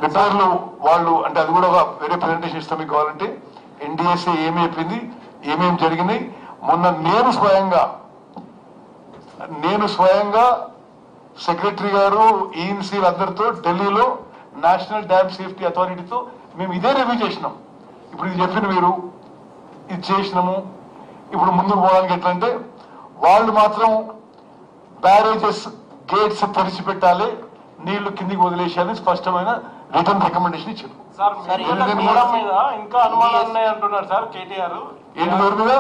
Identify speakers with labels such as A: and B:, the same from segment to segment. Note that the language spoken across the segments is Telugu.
A: రిపేర్లు వాళ్ళు అంటే అది కూడా వేరే ప్రెజెంటేషన్ ఇస్తాం మీకు కావాలంటే. ఎన్డీఎస్ఏ ఏమి చెప్పింది, ఏమేమి జరిగినాయి. మొన్న నేను స్వయంగా సెక్రటరీ గారు ఈఎన్సీలు అందరితో ఢిల్లీలో నేషనల్ డ్యామ్ సేఫ్టీ అథారిటీతో మేము ఇదే రివ్యూ చేసినాం. ఇప్పుడు ఇది చెప్పిన మీరు ఇది చేసినాము. ఇప్పుడు ముందుకు పోవడానికి ఎట్లంటే వాళ్ళు మాత్రం బ్యారేజెస్ గేట్స్ తెరిచిపెట్టాలి, నీళ్లు కిందికి వదిలేసేయాలని స్పష్టమైన రిటర్న్ రికమెండేషన్ ఇచ్చారు.
B: ఇంకా అనుమానాలు ఉన్నాయి అంటున్నారు సార్ కేటీఆర్.
A: ఏంటి ఎవరి మీద?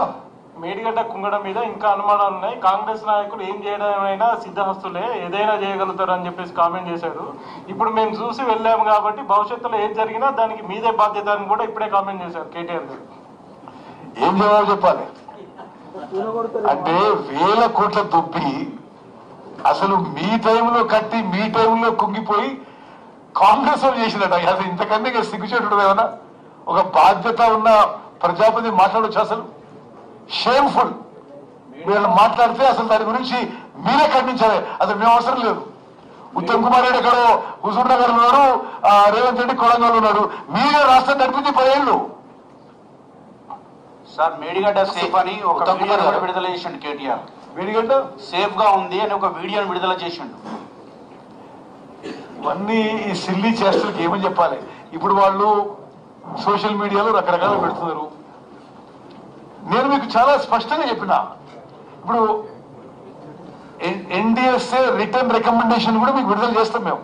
B: మేడిగడ్డ కుంగడం మీద ఇంకా అనుమానాలు ఉన్నాయి. కాంగ్రెస్ నాయకులు ఏం చేయడమైనా సిద్ధహస్తులే, ఏదైనా చేయగలుగుతారు అని చెప్పేసి కామెంట్ చేశారు. ఇప్పుడు మేము చూసి వెళ్ళాము కాబట్టి భవిష్యత్తులో ఏం జరిగినా దానికి మీదే బాధ్యత అని కూడా ఇప్పుడే కామెంట్ చేశారు కేటీఆర్ గారు.
A: ఏం జవాబు చెప్పాలి అంటే 1000 కోట్ల దొబ్బి అసలు మీ టైంలో కట్టి మీ టైంలో కుంగిపోయి కాంగ్రెస్ వాళ్ళు చేసినట్టు. అసలు ఇంతకన్నా సిగ్గుచేటు ఏమన్నా ఒక బాధ్యత ఉన్న ప్రజాపతి మాట్లాడవచ్చు? అసలు షేమ్ఫుల్. వీళ్ళు మాట్లాడితే అసలు దాని గురించి మీరే ఖండించాలి. అసలు మేము అవసరం లేదు. ఉత్తమ్ కుమార్ రెడ్డి ఎక్కడో హుజూర్ నగర్ ఉన్నాడు, రేవంత్ రెడ్డి కొడంగల్ ఉన్నాడు. మీరే రాష్ట్రం నడిపింది 10 ఏళ్ళు.
C: సార్ మేడిగడ్డ సేఫ్ అని ఒక విడుదల చేసిండు కేటీఆర్.
A: మేడిగడ్డ
C: సేఫ్ గా ఉంది అని ఒక వీడియోని విడుదల చేసిండు.
A: ఇవన్నీ ఈ సిల్లీ చేష్టలకి ఏమని చెప్పాలి? ఇప్పుడు వాళ్ళు సోషల్ మీడియాలో రకరకాలు పెడుతున్నారు. నేను మీకు చాలా స్పష్టంగా చెప్పిన, ఇప్పుడు ఎన్డీఎస్ఏ రిటర్న్ రికమెండేషన్ కూడా మీకు విడుదల చేస్తాం మేము.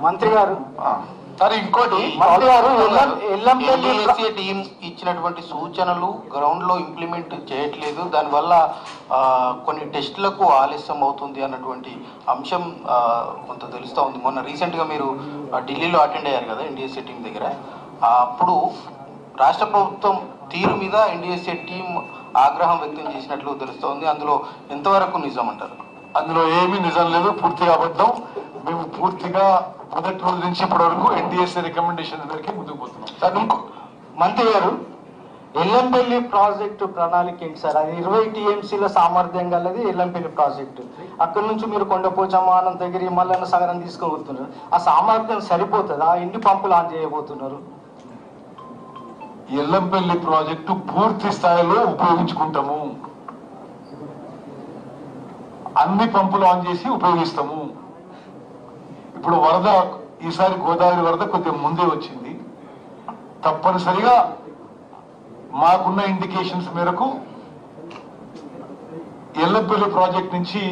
D: మంత్రి గారు
A: సరే ఇంకోటి
C: ఎన్డీఎస్ఏ టీం ఇచ్చినటువంటి సూచనలు గ్రౌండ్ లో ఇంప్లిమెంట్ చేయట్లేదు, దానివల్ల కొన్ని టెస్టులకు ఆలస్యం అవుతుంది అన్నటువంటి అంశం కొంత తెలుస్తూ ఉంది. మొన్న రీసెంట్ గా మీరు ఢిల్లీలో అటెండ్ అయ్యారు కదా ఎన్డీఎస్ఏ టీం దగ్గర. అప్పుడు రాష్ట్ర ప్రభుత్వం తీరు మీద ఎన్డీఎస్ఏ టీం ఆగ్రహం వ్యక్తం చేసినట్లు తెలుస్తోంది. అందులో ఎంతవరకు నిజం అంటారు?
A: అందులో ఏమీ నిజం లేదు, పూర్తిగా అబద్ధం. మేము పూర్తిగా మొదటి రోజు నుంచి ఇప్పటి వరకు ఎన్డీఎస్ఏ రికమెండేషన్ దగ్గరికి ముందుకు పోతున్నాం.
D: మంత్రి గారు, ఎల్లంపల్లి ప్రాజెక్టు ప్రణాళిక ఏంటి సార్? అది 20 టీఎంసీల సామర్థ్యం గలది ఎల్లంపల్లి ప్రాజెక్టు. అక్కడి నుంచి మీరు కొండపోచమ్మ, అనంతగిరి, మల్లన్న సాగరం తీసుకోబోతున్నారు. ఆ సామర్థ్యం సరిపోతుందా? ఎన్ని పంపులు ఆన్ చేయబోతున్నారు?
A: ఎల్లంపల్లి ప్రాజెక్టు పూర్తి స్థాయిలో ఉపయోగించుకుంటాము. అన్ని పంపులు ఆన్ చేసి ఉపయోగిస్తాము. ఇప్పుడు వరద, ఈసారి గోదావరి వరద కొద్దిగా ముందే వచ్చింది. తప్పనిసరిగా మాకున్న ఇండికేషన్స్ మేరకు ఎల్లంపల్లి ప్రాజెక్ట్ నుంచి